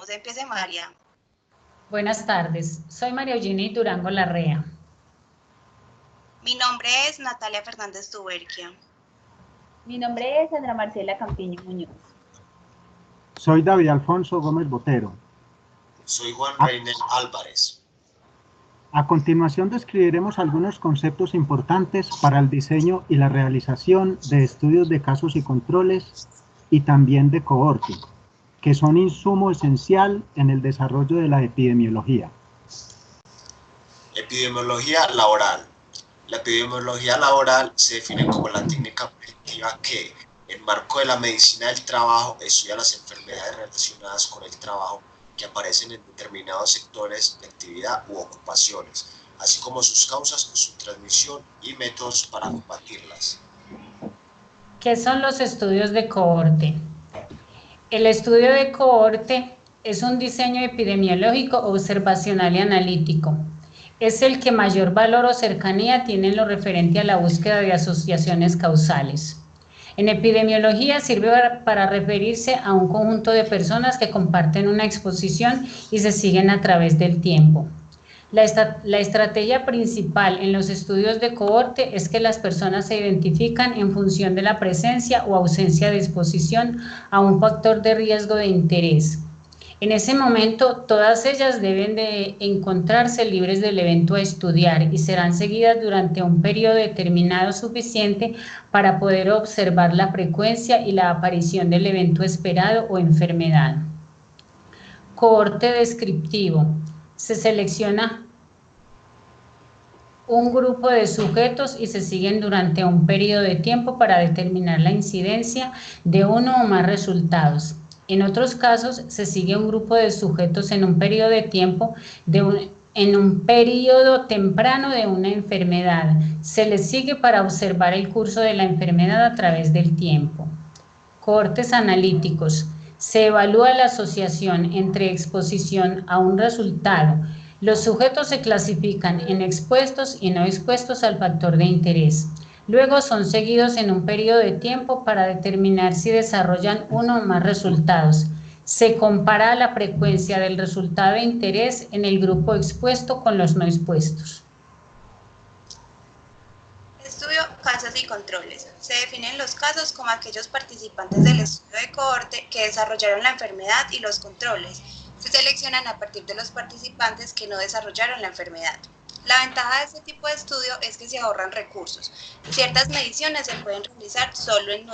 iniciemos. Empiece María. Buenas tardes, soy María Eugenia Durango Larrea. Mi nombre es Natalia Fernández Tuberquia. Mi nombre es Sandra Marcela Campiño Muñoz. Soy David Alfonso Gómez Botero. Soy Juan Reynel Álvarez. A continuación describiremos algunos conceptos importantes para el diseño y la realización de estudios de casos y controles y también de cohorte, que son insumo esencial en el desarrollo de la epidemiología. Epidemiología laboral. La epidemiología laboral se define como la técnica predictiva que, en marco de la medicina del trabajo, estudia las enfermedades relacionadas con el trabajo que aparecen en determinados sectores de actividad u ocupaciones, así como sus causas, su transmisión y métodos para combatirlas. ¿Qué son los estudios de cohorte? El estudio de cohorte es un diseño epidemiológico, observacional y analítico. Es el que mayor valor o cercanía tiene en lo referente a la búsqueda de asociaciones causales. En epidemiología sirve para referirse a un conjunto de personas que comparten una exposición y se siguen a través del tiempo. La estrategia principal en los estudios de cohorte es que las personas se identifican en función de la presencia o ausencia de exposición a un factor de riesgo de interés. En ese momento, todas ellas deben de encontrarse libres del evento a estudiar y serán seguidas durante un periodo determinado suficiente para poder observar la frecuencia y la aparición del evento esperado o enfermedad. Cohorte descriptivo. Se selecciona un grupo de sujetos y se siguen durante un periodo de tiempo para determinar la incidencia de uno o más resultados. En otros casos, se sigue un grupo de sujetos en un periodo de tiempo en un periodo temprano de una enfermedad. Se les sigue para observar el curso de la enfermedad a través del tiempo. Cohortes analíticos. Se evalúa la asociación entre exposición a un resultado. Los sujetos se clasifican en expuestos y no expuestos al factor de interés. Luego son seguidos en un periodo de tiempo para determinar si desarrollan uno o más resultados. Se compara la frecuencia del resultado de interés en el grupo expuesto con los no expuestos. Estudio, casos y controles. Se definen los casos como aquellos participantes del estudio de cohorte que desarrollaron la enfermedad y los controles. Se seleccionan a partir de los participantes que no desarrollaron la enfermedad. La ventaja de este tipo de estudio es que se ahorran recursos. Ciertas mediciones se pueden realizar solo en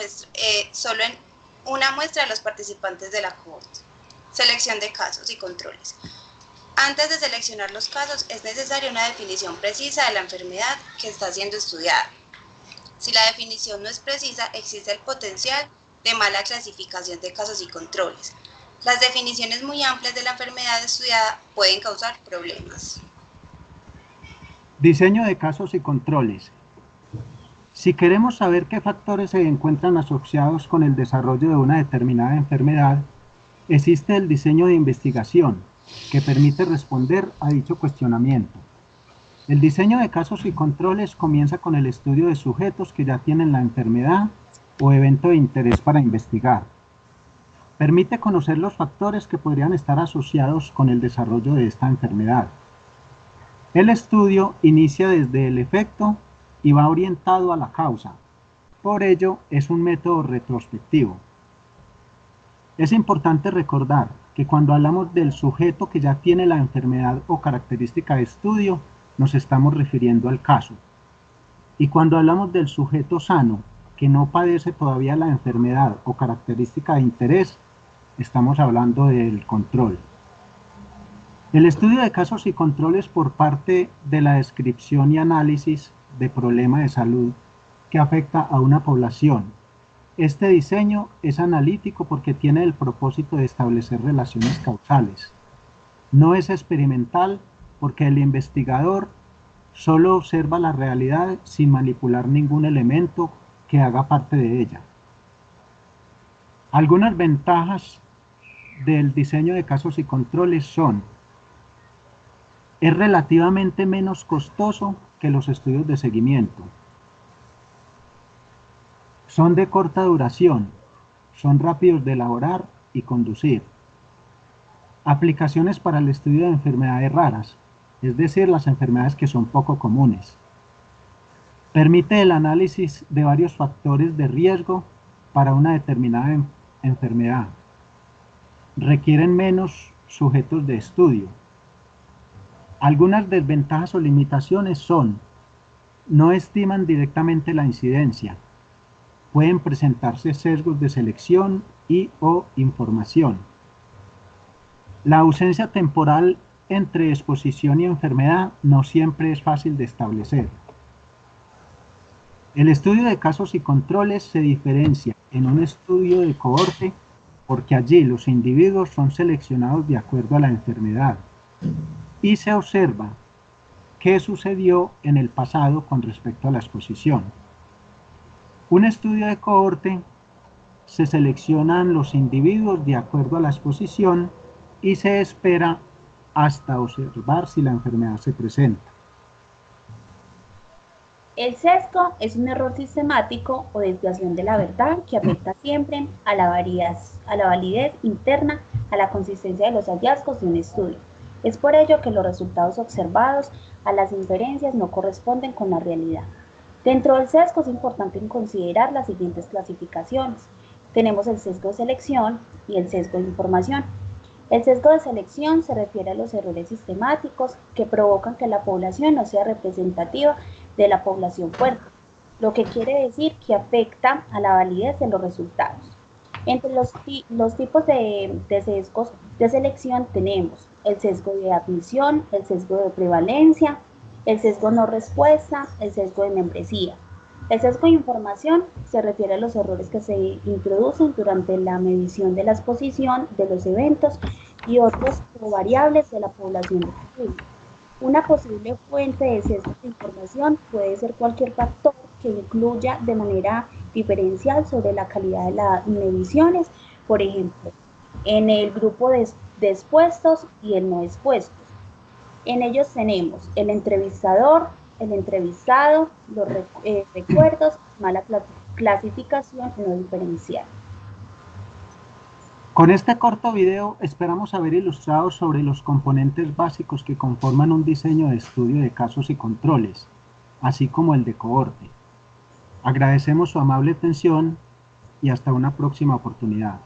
una muestra de los participantes de la cohorte. Selección de casos y controles. Antes de seleccionar los casos es necesaria una definición precisa de la enfermedad que está siendo estudiada. Si la definición no es precisa, existe el potencial de mala clasificación de casos y controles. Las definiciones muy amplias de la enfermedad estudiada pueden causar problemas. Diseño de casos y controles. Si queremos saber qué factores se encuentran asociados con el desarrollo de una determinada enfermedad, existe el diseño de investigación, que permite responder a dicho cuestionamiento. El diseño de casos y controles comienza con el estudio de sujetos que ya tienen la enfermedad o evento de interés para investigar. Permite conocer los factores que podrían estar asociados con el desarrollo de esta enfermedad. El estudio inicia desde el efecto y va orientado a la causa. Por ello, es un método retrospectivo. Es importante recordar que cuando hablamos del sujeto que ya tiene la enfermedad o característica de estudio, nos estamos refiriendo al caso. Y cuando hablamos del sujeto sano, que no padece todavía la enfermedad o característica de interés, estamos hablando del control. El estudio de casos y controles por parte de la descripción y análisis de problema de salud que afecta a una población. Este diseño es analítico porque tiene el propósito de establecer relaciones causales. No es experimental porque el investigador solo observa la realidad sin manipular ningún elemento que haga parte de ella. Algunas ventajas del diseño de casos y controles son: es relativamente menos costoso que los estudios de seguimiento. Son de corta duración, son rápidos de elaborar y conducir. Aplicaciones para el estudio de enfermedades raras, es decir, las enfermedades que son poco comunes. Permite el análisis de varios factores de riesgo para una determinada enfermedad. Requieren menos sujetos de estudio. Algunas desventajas o limitaciones son: no estiman directamente la incidencia. Pueden presentarse sesgos de selección y/o información. La ausencia temporal entre exposición y enfermedad no siempre es fácil de establecer. El estudio de casos y controles se diferencia en un estudio de cohorte porque allí los individuos son seleccionados de acuerdo a la enfermedad y se observa qué sucedió en el pasado con respecto a la exposición. Un estudio de cohorte se seleccionan los individuos de acuerdo a la exposición y se espera hasta observar si la enfermedad se presenta. El sesgo es un error sistemático o desviación de la verdad que afecta siempre a la validez interna, a la consistencia de los hallazgos de un estudio. Es por ello que los resultados observados a las inferencias no corresponden con la realidad. Dentro del sesgo es importante considerar las siguientes clasificaciones. Tenemos el sesgo de selección y el sesgo de información. El sesgo de selección se refiere a los errores sistemáticos que provocan que la población no sea representativa de la población fuerte, lo que quiere decir que afecta a la validez de los resultados. Entre los tipos de sesgos de selección tenemos el sesgo de admisión, el sesgo de prevalencia, el sesgo no respuesta, el sesgo de membresía. El sesgo de información se refiere a los errores que se introducen durante la medición de la exposición de los eventos y otros variables de la población de estudio. Una posible fuente de sesgo de información puede ser cualquier factor que influya de manera diferencial sobre la calidad de las mediciones, por ejemplo, en el grupo de expuestos y el no expuestos. En ellos tenemos el entrevistador, el entrevistado, los recuerdos, mala clasificación no diferencial. Con este corto video esperamos haber ilustrado sobre los componentes básicos que conforman un diseño de estudio de casos y controles, así como el de cohorte. Agradecemos su amable atención y hasta una próxima oportunidad.